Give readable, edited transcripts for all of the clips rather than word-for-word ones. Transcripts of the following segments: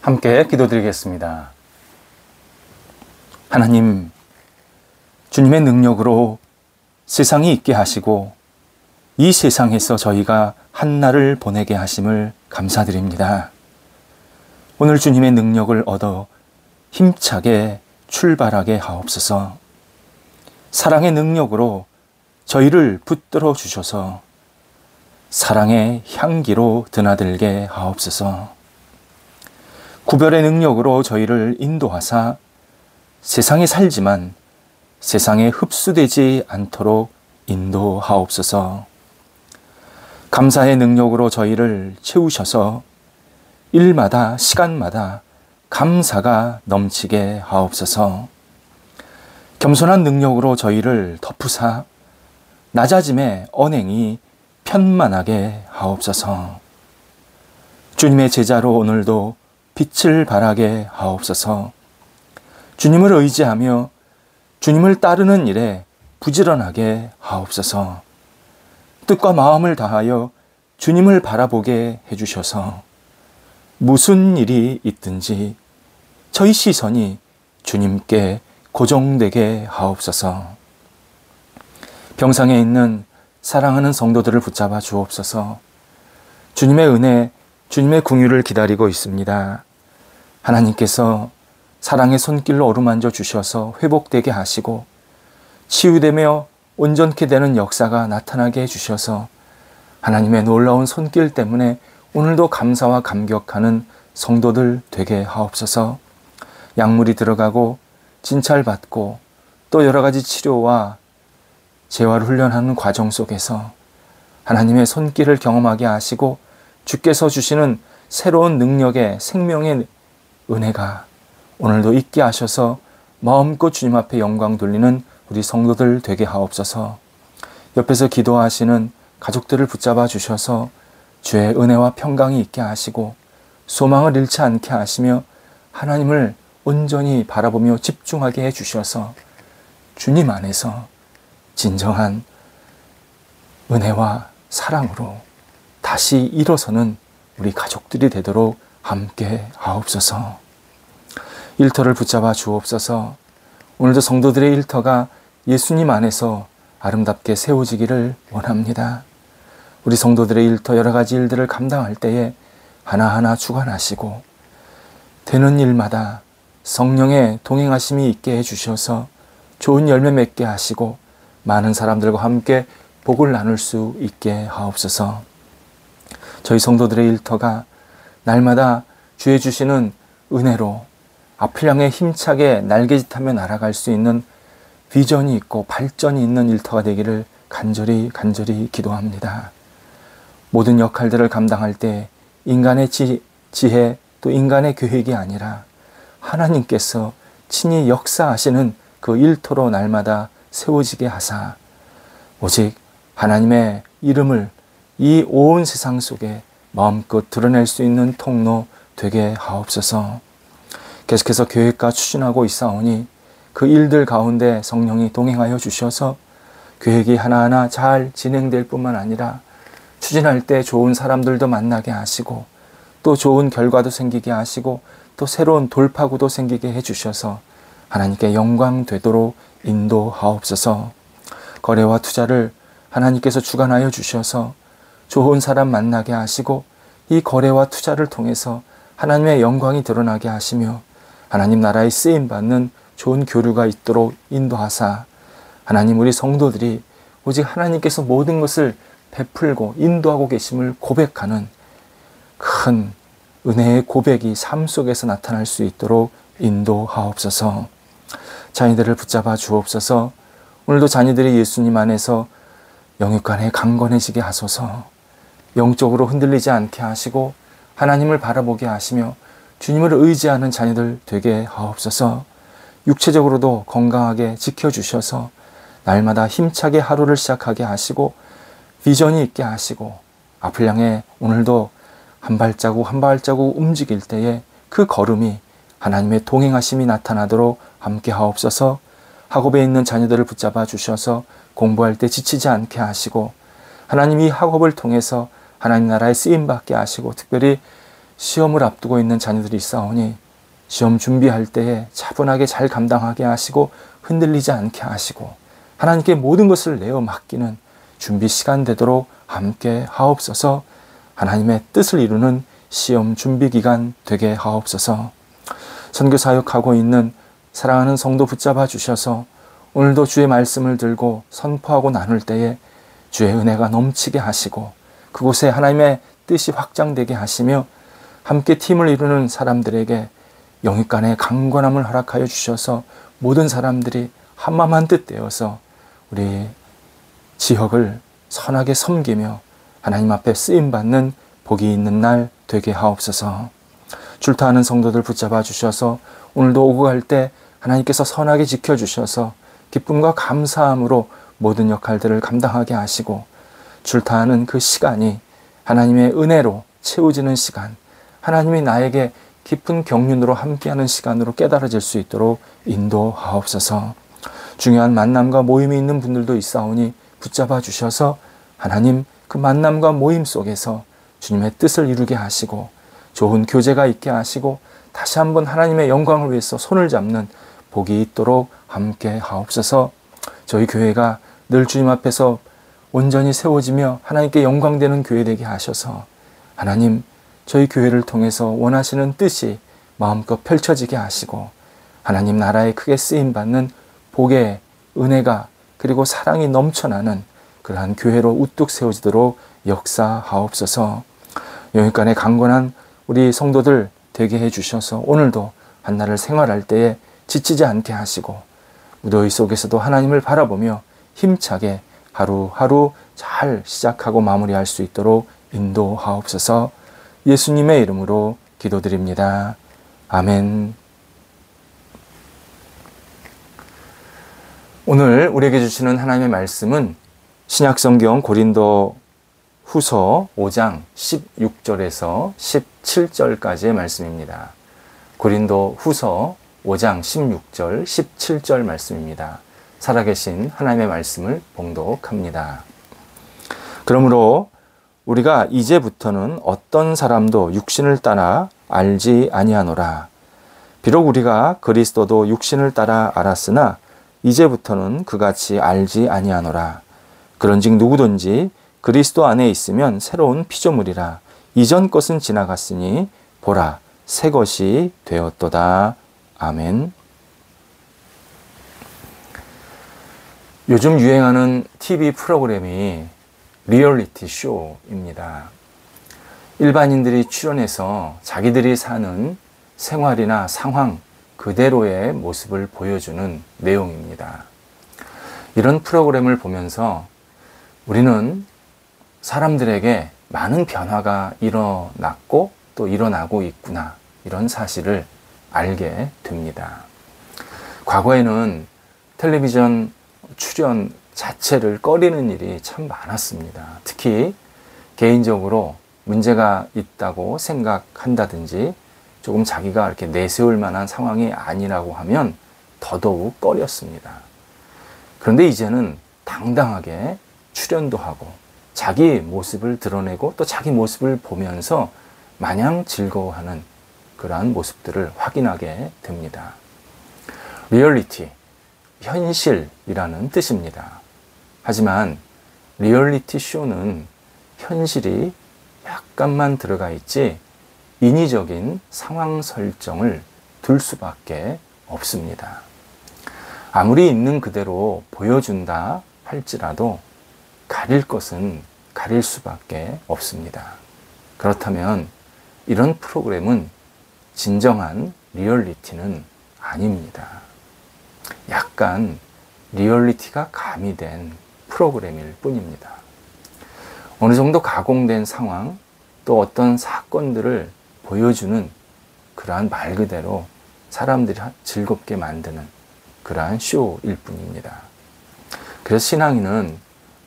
함께 기도드리겠습니다. 하나님, 주님의 능력으로 세상이 있게 하시고 이 세상에서 저희가 한날을 보내게 하심을 감사드립니다. 오늘 주님의 능력을 얻어 힘차게 출발하게 하옵소서. 사랑의 능력으로 저희를 붙들어 주셔서 사랑의 향기로 드나들게 하옵소서. 구별의 능력으로 저희를 인도하사 세상에 살지만 세상에 흡수되지 않도록 인도하옵소서. 감사의 능력으로 저희를 채우셔서 일마다 시간마다 감사가 넘치게 하옵소서. 겸손한 능력으로 저희를 덮으사 낮아짐의 언행이 편만하게 하옵소서. 주님의 제자로 오늘도 빛을 발하게 하옵소서. 주님을 의지하며 주님을 따르는 일에 부지런하게 하옵소서. 뜻과 마음을 다하여 주님을 바라보게 해주셔서 무슨 일이 있든지 저희 시선이 주님께 고정되게 하옵소서. 병상에 있는 사랑하는 성도들을 붙잡아 주옵소서. 주님의 은혜, 주님의 긍휼을 기다리고 있습니다. 하나님께서 사랑의 손길로 어루만져 주셔서 회복되게 하시고 치유되며 온전케 되는 역사가 나타나게 해주셔서 하나님의 놀라운 손길 때문에 오늘도 감사와 감격하는 성도들 되게 하옵소서. 약물이 들어가고 진찰받고 또 여러 가지 치료와 재활 훈련하는 과정 속에서 하나님의 손길을 경험하게 하시고 주께서 주시는 새로운 능력의 생명의 은혜가 오늘도 있게 하셔서 마음껏 주님 앞에 영광 돌리는 우리 성도들 되게 하옵소서. 옆에서 기도하시는 가족들을 붙잡아 주셔서 주의 은혜와 평강이 있게 하시고 소망을 잃지 않게 하시며 하나님을 온전히 바라보며 집중하게 해주셔서 주님 안에서 진정한 은혜와 사랑으로 다시 일어서는 우리 가족들이 되도록 함께 하옵소서. 일터를 붙잡아 주옵소서. 오늘도 성도들의 일터가 예수님 안에서 아름답게 세워지기를 원합니다. 우리 성도들의 일터 여러 가지 일들을 감당할 때에 하나하나 주관하시고 되는 일마다 성령의 동행하심이 있게 해주셔서 좋은 열매 맺게 하시고 많은 사람들과 함께 복을 나눌 수 있게 하옵소서. 저희 성도들의 일터가 날마다 주의 주시는 은혜로 앞을 향해 힘차게 날개짓하며 날아갈 수 있는 비전이 있고 발전이 있는 일터가 되기를 간절히 기도합니다. 모든 역할들을 감당할 때 인간의 지혜 또 인간의 계획이 아니라 하나님께서 친히 역사하시는 그 일터로 날마다 세워지게 하사 오직 하나님의 이름을 이 온 세상 속에 마음껏 드러낼 수 있는 통로 되게 하옵소서. 계속해서 계획과 추진하고 있사오니 그 일들 가운데 성령이 동행하여 주셔서 계획이 하나하나 잘 진행될 뿐만 아니라 추진할 때 좋은 사람들도 만나게 하시고 또 좋은 결과도 생기게 하시고 또 새로운 돌파구도 생기게 해주셔서 하나님께 영광 되도록 인도하옵소서. 거래와 투자를 하나님께서 주관하여 주셔서 좋은 사람 만나게 하시고 이 거래와 투자를 통해서 하나님의 영광이 드러나게 하시며 하나님 나라에 쓰임받는 좋은 교류가 있도록 인도하사 하나님 우리 성도들이 오직 하나님께서 모든 것을 베풀고 인도하고 계심을 고백하는 큰 은혜의 고백이 삶 속에서 나타날 수 있도록 인도하옵소서. 자녀들을 붙잡아 주옵소서. 오늘도 자녀들이 예수님 안에서 영육간에 강건해지게 하소서. 영적으로 흔들리지 않게 하시고 하나님을 바라보게 하시며 주님을 의지하는 자녀들 되게 하옵소서. 육체적으로도 건강하게 지켜주셔서 날마다 힘차게 하루를 시작하게 하시고 비전이 있게 하시고 앞을 향해 오늘도 한 발자국 한 발자국 움직일 때에 그 걸음이 하나님의 동행하심이 나타나도록 함께 하옵소서. 학업에 있는 자녀들을 붙잡아 주셔서 공부할 때 지치지 않게 하시고 하나님 이 학업을 통해서 하나님 나라에 쓰임받게 하시고 특별히 시험을 앞두고 있는 자녀들이 있사오니 시험 준비할 때에 차분하게 잘 감당하게 하시고 흔들리지 않게 하시고 하나님께 모든 것을 내어 맡기는 준비 시간 되도록 함께 하옵소서. 하나님의 뜻을 이루는 시험 준비 기간 되게 하옵소서. 선교 사역하고 있는 사랑하는 성도 붙잡아 주셔서 오늘도 주의 말씀을 들고 선포하고 나눌 때에 주의 은혜가 넘치게 하시고 그곳에 하나님의 뜻이 확장되게 하시며 함께 팀을 이루는 사람들에게 영육간의 강건함을 허락하여 주셔서 모든 사람들이 한마음 한뜻 되어서 우리 지역을 선하게 섬기며 하나님 앞에 쓰임받는 복이 있는 날 되게 하옵소서. 출타하는 성도들 붙잡아 주셔서 오늘도 오고 갈 때 하나님께서 선하게 지켜주셔서 기쁨과 감사함으로 모든 역할들을 감당하게 하시고 출타하는 그 시간이 하나님의 은혜로 채워지는 시간, 하나님이 나에게 깊은 경륜으로 함께하는 시간으로 깨달아질 수 있도록 인도하옵소서. 중요한 만남과 모임이 있는 분들도 있사오니 붙잡아 주셔서 하나님 그 만남과 모임 속에서 주님의 뜻을 이루게 하시고 좋은 교제가 있게 하시고 다시 한번 하나님의 영광을 위해서 손을 잡는 복이 있도록 함께 하옵소서. 저희 교회가 늘 주님 앞에서 온전히 세워지며 하나님께 영광되는 교회 되게 하셔서 하나님 저희 교회를 통해서 원하시는 뜻이 마음껏 펼쳐지게 하시고 하나님 나라에 크게 쓰임받는 복의 은혜가 그리고 사랑이 넘쳐나는 그러한 교회로 우뚝 세워지도록 역사하옵소서. 영육간의 강건한 우리 성도들 되게 해주셔서 오늘도 한날을 생활할 때에 지치지 않게 하시고 무더위 속에서도 하나님을 바라보며 힘차게 하루하루 잘 시작하고 마무리할 수 있도록 인도하옵소서. 예수님의 이름으로 기도드립니다. 아멘. 오늘 우리에게 주시는 하나님의 말씀은 신약성경 고린도 후서 5장 16절에서 17절까지의 말씀입니다. 고린도 후서 5장 16절, 17절 말씀입니다. 살아계신 하나님의 말씀을 봉독합니다. 그러므로 우리가 이제부터는 어떤 사람도 육신을 따라 알지 아니하노라. 비록 우리가 그리스도도 육신을 따라 알았으나 이제부터는 그같이 알지 아니하노라. 그런즉 누구든지 그리스도 안에 있으면 새로운 피조물이라. 이전 것은 지나갔으니 보라 새 것이 되었도다. 아멘. 요즘 유행하는 TV 프로그램이 리얼리티 쇼입니다. 일반인들이 출연해서 자기들이 사는 생활이나 상황 그대로의 모습을 보여주는 내용입니다. 이런 프로그램을 보면서 우리는 사람들에게 많은 변화가 일어났고 또 일어나고 있구나 이런 사실을 알게 됩니다. 과거에는 텔레비전 출연 자체를 꺼리는 일이 참 많았습니다. 특히 개인적으로 문제가 있다고 생각한다든지 조금 자기가 이렇게 내세울 만한 상황이 아니라고 하면 더더욱 꺼렸습니다. 그런데 이제는 당당하게 출연도 하고 자기 모습을 드러내고 또 자기 모습을 보면서 마냥 즐거워하는 그러한 모습들을 확인하게 됩니다. 리얼리티, 현실이라는 뜻입니다. 하지만 리얼리티 쇼는 현실이 약간만 들어가 있지 인위적인 상황 설정을 둘 수밖에 없습니다. 아무리 있는 그대로 보여준다 할지라도 가릴 것은 가릴 수밖에 없습니다. 그렇다면 이런 프로그램은 진정한 리얼리티는 아닙니다. 약간 리얼리티가 가미된 프로그램일 뿐입니다. 어느 정도 가공된 상황, 또 어떤 사건들을 보여주는 그러한 말 그대로 사람들이 즐겁게 만드는 그러한 쇼일 뿐입니다. 그래서 신앙인은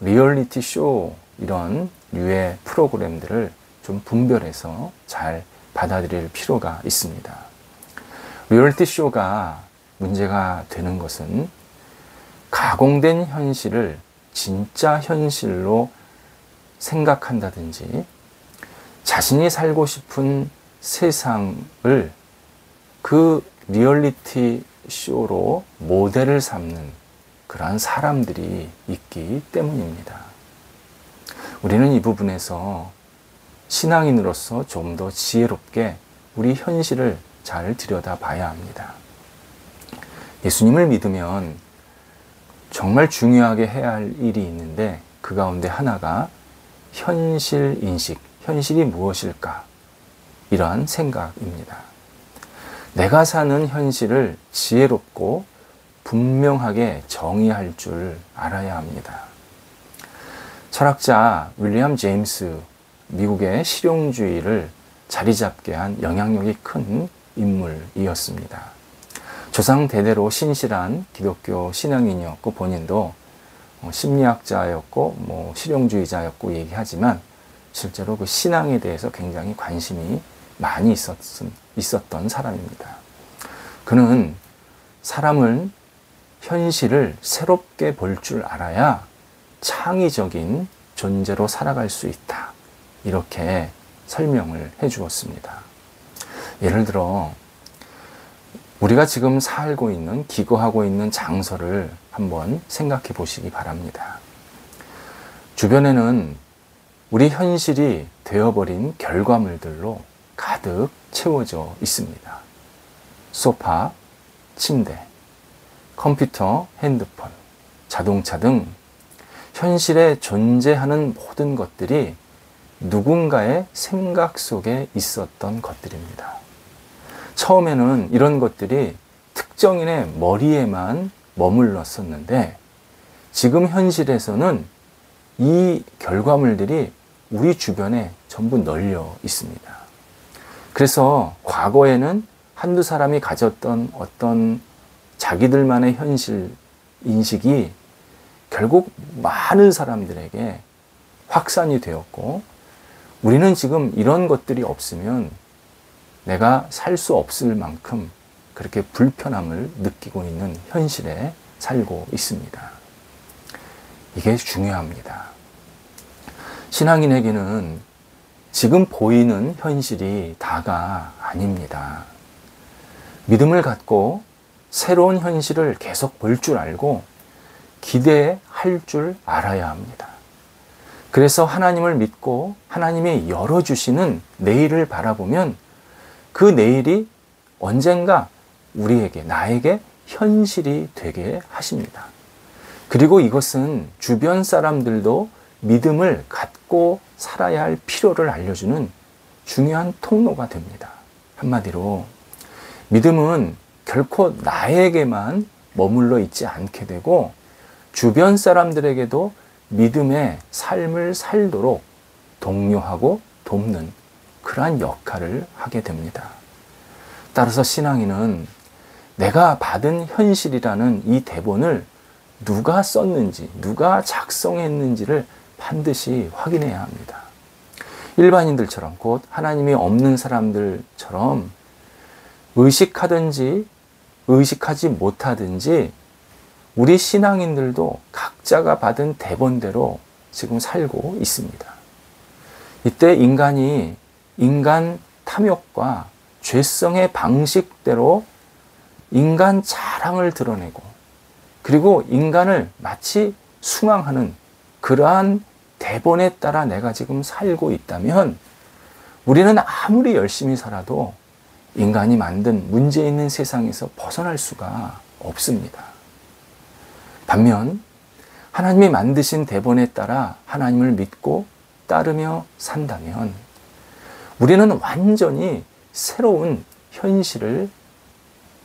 리얼리티 쇼 이런 류의 프로그램들을 좀 분별해서 잘 받아들일 필요가 있습니다. 리얼리티 쇼가 문제가 되는 것은 가공된 현실을 진짜 현실로 생각한다든지 자신이 살고 싶은 세상을 그 리얼리티 쇼로 모델을 삼는 그러한 사람들이 있기 때문입니다. 우리는 이 부분에서 신앙인으로서 좀 더 지혜롭게 우리 현실을 잘 들여다봐야 합니다. 예수님을 믿으면 정말 중요하게 해야 할 일이 있는데 그 가운데 하나가 현실 인식, 현실이 무엇일까? 이러한 생각입니다. 내가 사는 현실을 지혜롭고 분명하게 정의할 줄 알아야 합니다. 철학자 윌리엄 제임스, 미국의 실용주의를 자리 잡게 한 영향력이 큰 인물이었습니다. 조상 대대로 신실한 기독교 신앙인이었고 본인도 심리학자였고 실용주의자였고 얘기하지만 실제로 그 신앙에 대해서 굉장히 관심이 많이 있었던 사람입니다. 그는 사람은 현실을 새롭게 볼 줄 알아야 창의적인 존재로 살아갈 수 있다. 이렇게 설명을 해 주었습니다. 예를 들어 우리가 지금 살고 있는, 기거하고 있는 장소를 한번 생각해 보시기 바랍니다. 주변에는 우리 현실이 되어버린 결과물들로 가득 채워져 있습니다. 소파, 침대, 컴퓨터, 핸드폰, 자동차 등 현실에 존재하는 모든 것들이 누군가의 생각 속에 있었던 것들입니다. 처음에는 이런 것들이 특정인의 머리에만 머물렀었는데 지금 현실에서는 이 결과물들이 우리 주변에 전부 널려 있습니다. 그래서 과거에는 한두 사람이 가졌던 어떤 자기들만의 현실 인식이 결국 많은 사람들에게 확산이 되었고 우리는 지금 이런 것들이 없으면 내가 살 수 없을 만큼 그렇게 불편함을 느끼고 있는 현실에 살고 있습니다. 이게 중요합니다. 신앙인에게는 지금 보이는 현실이 다가 아닙니다. 믿음을 갖고 새로운 현실을 계속 볼 줄 알고 기대할 줄 알아야 합니다. 그래서 하나님을 믿고 하나님이 열어주시는 내일을 바라보면 그 내일이 언젠가 우리에게, 나에게 현실이 되게 하십니다. 그리고 이것은 주변 사람들도 믿음을 갖고 살아야 할 필요를 알려주는 중요한 통로가 됩니다. 한마디로 믿음은 결코 나에게만 머물러 있지 않게 되고 주변 사람들에게도 믿음의 삶을 살도록 독려하고 돕는 그러한 역할을 하게 됩니다. 따라서 신앙인은 내가 받은 현실이라는 이 대본을 누가 썼는지, 누가 작성했는지를 반드시 확인해야 합니다. 일반인들처럼, 곧 하나님이 없는 사람들처럼 의식하든지 의식하지 못하든지 우리 신앙인들도 각자가 받은 대본대로 지금 살고 있습니다. 이때 인간이 인간 탐욕과 죄성의 방식대로 인간 자랑을 드러내고 그리고 인간을 마치 숭앙하는 그러한 대본에 따라 내가 지금 살고 있다면 우리는 아무리 열심히 살아도 인간이 만든 문제 있는 세상에서 벗어날 수가 없습니다. 반면 하나님이 만드신 대본에 따라 하나님을 믿고 따르며 산다면 우리는 완전히 새로운 현실을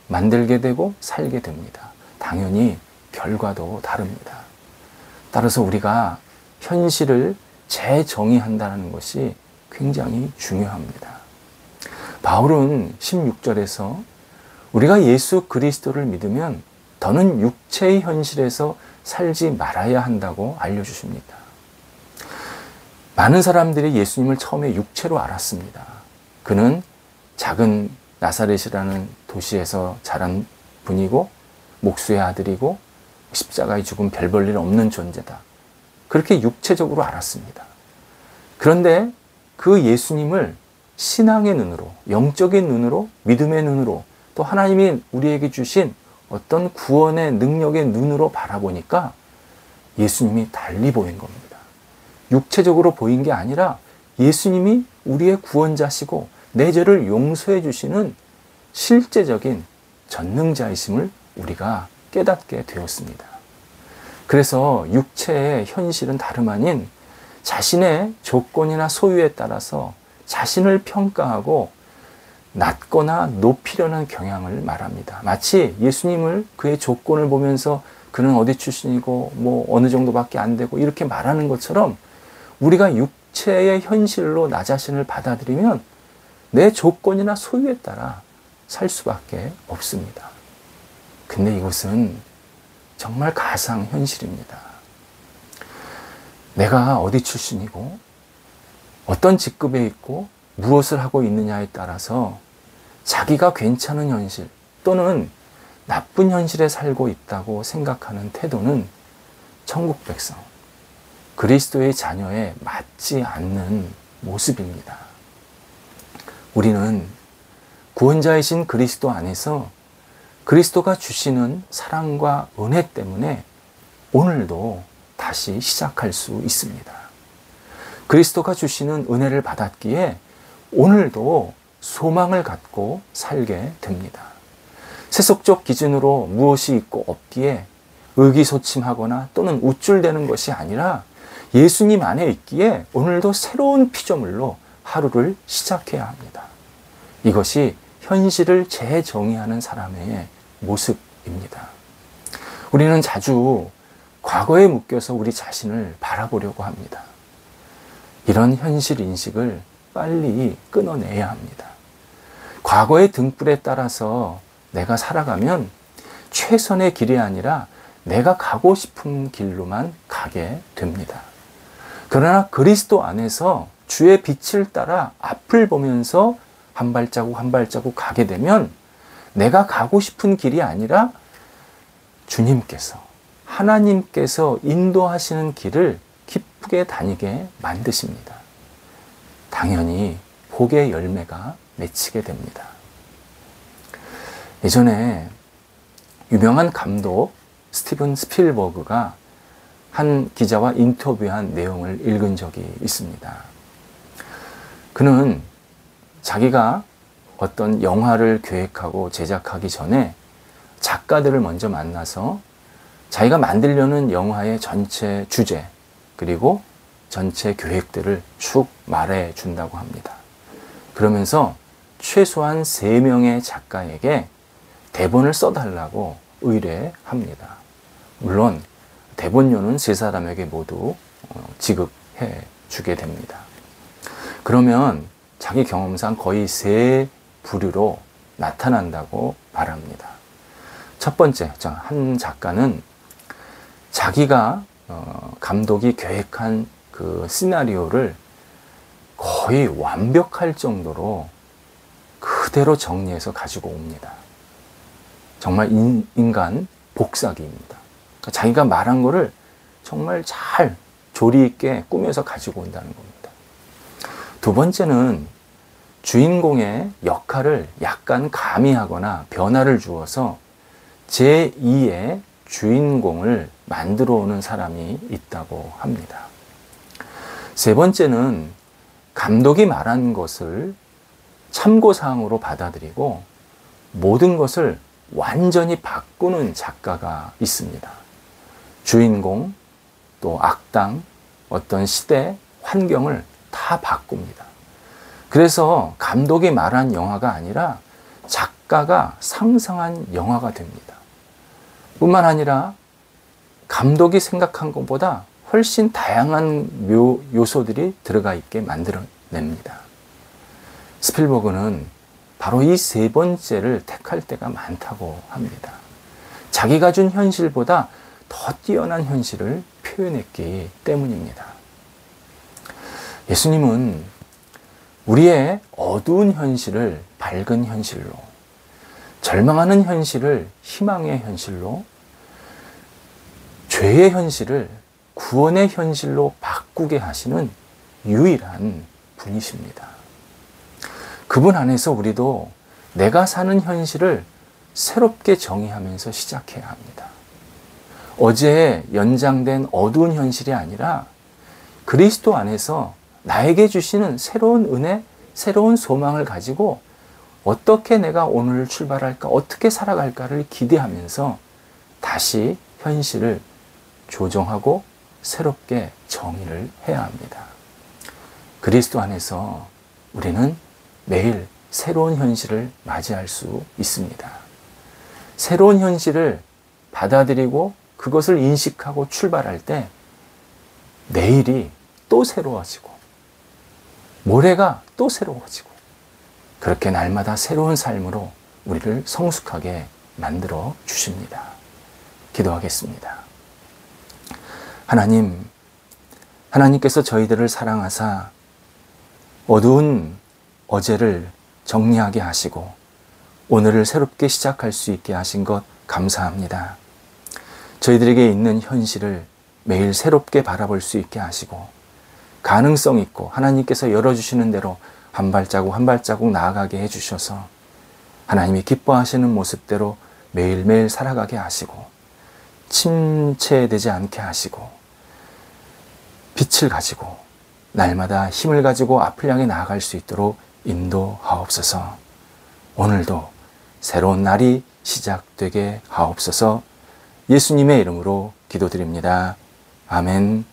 만들게 되고 살게 됩니다. 당연히 결과도 다릅니다. 따라서 우리가 현실을 재정의한다는 것이 굉장히 중요합니다. 바울은 16절에서 우리가 예수 그리스도를 믿으면 더는 육체의 현실에서 살지 말아야 한다고 알려주십니다. 많은 사람들이 예수님을 처음에 육체로 알았습니다. 그는 작은 나사렛이라는 도시에서 자란 분이고 목수의 아들이고 십자가에 죽은 별 볼 일 없는 존재다. 그렇게 육체적으로 알았습니다. 그런데 그 예수님을 신앙의 눈으로, 영적인 눈으로, 믿음의 눈으로, 또 하나님이 우리에게 주신 어떤 구원의 능력의 눈으로 바라보니까 예수님이 달리 보인 겁니다. 육체적으로 보인 게 아니라 예수님이 우리의 구원자시고 내 죄를 용서해 주시는 실제적인 전능자이심을 우리가 깨닫게 되었습니다. 그래서 육체의 현실은 다름 아닌 자신의 조건이나 소유에 따라서 자신을 평가하고 낮거나 높이려는 경향을 말합니다. 마치 예수님을 그의 조건을 보면서 그는 어디 출신이고 뭐 어느 정도밖에 안 되고 이렇게 말하는 것처럼 우리가 육체의 현실로 나 자신을 받아들이면 내 조건이나 소유에 따라 살 수밖에 없습니다. 근데 이것은 정말 가상 현실입니다. 내가 어디 출신이고 어떤 직급에 있고 무엇을 하고 있느냐에 따라서 자기가 괜찮은 현실 또는 나쁜 현실에 살고 있다고 생각하는 태도는 천국 백성, 그리스도의 자녀에 맞지 않는 모습입니다. 우리는 구원자이신 그리스도 안에서 그리스도가 주시는 사랑과 은혜 때문에 오늘도 다시 시작할 수 있습니다. 그리스도가 주시는 은혜를 받았기에 오늘도 소망을 갖고 살게 됩니다. 세속적 기준으로 무엇이 있고 없기에 의기소침하거나 또는 우쭐대는 것이 아니라 예수님 안에 있기에 오늘도 새로운 피조물로 하루를 시작해야 합니다. 이것이 현실을 재정의하는 사람의 모습입니다. 우리는 자주 과거에 묶여서 우리 자신을 바라보려고 합니다. 이런 현실 인식을 빨리 끊어내야 합니다. 과거의 등불에 따라서 내가 살아가면 최선의 길이 아니라 내가 가고 싶은 길로만 가게 됩니다. 그러나 그리스도 안에서 주의 빛을 따라 앞을 보면서 한 발자국 한 발자국 가게 되면 내가 가고 싶은 길이 아니라 주님께서, 하나님께서 인도하시는 길을 기쁘게 다니게 만드십니다. 당연히 복의 열매가 맺히게 됩니다. 예전에 유명한 감독 스티븐 스필버그가 한 기자와 인터뷰한 내용을 읽은 적이 있습니다. 그는 자기가 어떤 영화를 계획하고 제작하기 전에 작가들을 먼저 만나서 자기가 만들려는 영화의 전체 주제 그리고 전체 계획들을 쭉 말해 준다고 합니다. 그러면서 최소한 3명의 작가에게 대본을 써달라고 의뢰합니다. 물론 대본료는 3사람에게 모두 지급해 주게 됩니다. 그러면 자기 경험상 거의 3부류로 나타난다고 말합니다. 첫 번째, 한 작가는 자기가 감독이 계획한 그 시나리오를 거의 완벽할 정도로 그대로 정리해서 가지고 옵니다. 정말 인간 복사기입니다. 그러니까 자기가 말한 거를 정말 잘 조리 있게 꾸며서 가지고 온다는 겁니다. 두 번째는 주인공의 역할을 약간 가미하거나 변화를 주어서 제2의 주인공을 만들어 오는 사람이 있다고 합니다. 세 번째는 감독이 말한 것을 참고사항으로 받아들이고 모든 것을 완전히 바꾸는 작가가 있습니다. 주인공, 또 악당, 어떤 시대, 환경을 다 바꿉니다. 그래서 감독이 말한 영화가 아니라 작가가 상상한 영화가 됩니다. 뿐만 아니라 감독이 생각한 것보다 훨씬 다양한 요소들이 들어가 있게 만들어냅니다. 스필버그는 바로 이 3번째를 택할 때가 많다고 합니다. 자기가 준 현실보다 더 뛰어난 현실을 표현했기 때문입니다. 예수님은 우리의 어두운 현실을 밝은 현실로, 절망하는 현실을 희망의 현실로, 죄의 현실을 구원의 현실로 바꾸게 하시는 유일한 분이십니다. 그분 안에서 우리도 내가 사는 현실을 새롭게 정의하면서 시작해야 합니다. 어제의 연장된 어두운 현실이 아니라 그리스도 안에서 나에게 주시는 새로운 은혜, 새로운 소망을 가지고 어떻게 내가 오늘 출발할까, 어떻게 살아갈까를 기대하면서 다시 현실을 조정하고 새롭게 정의를 해야 합니다. 그리스도 안에서 우리는 매일 새로운 현실을 맞이할 수 있습니다. 새로운 현실을 받아들이고 그것을 인식하고 출발할 때 내일이 또 새로워지고 모레가 또 새로워지고 그렇게 날마다 새로운 삶으로 우리를 성숙하게 만들어 주십니다. 기도하겠습니다. 하나님께서 저희들을 사랑하사 어두운 어제를 정리하게 하시고 오늘을 새롭게 시작할 수 있게 하신 것 감사합니다. 저희들에게 있는 현실을 매일 새롭게 바라볼 수 있게 하시고 가능성 있고 하나님께서 열어주시는 대로 한 발자국 한 발자국 나아가게 해주셔서 하나님이 기뻐하시는 모습대로 매일매일 살아가게 하시고 침체되지 않게 하시고 빛을 가지고 날마다 힘을 가지고 앞을 향해 나아갈 수 있도록 인도하옵소서. 오늘도 새로운 날이 시작되게 하옵소서. 예수님의 이름으로 기도드립니다. 아멘.